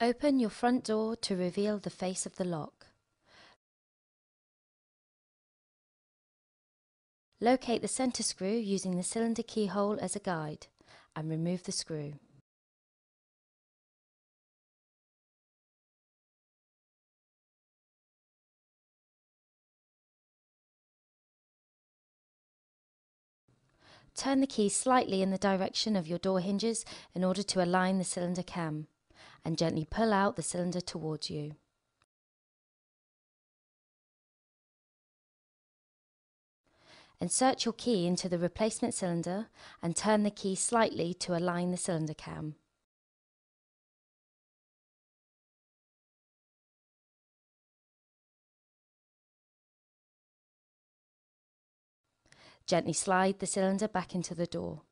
Open your front door to reveal the face of the lock. Locate the centre screw using the cylinder keyhole as a guide and remove the screw. Turn the key slightly in the direction of your door hinges in order to align the cylinder cam, and gently pull out the cylinder towards you. Insert your key into the replacement cylinder and turn the key slightly to align the cylinder cam. Gently slide the cylinder back into the door.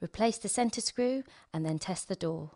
Replace the centre screw and then test the door.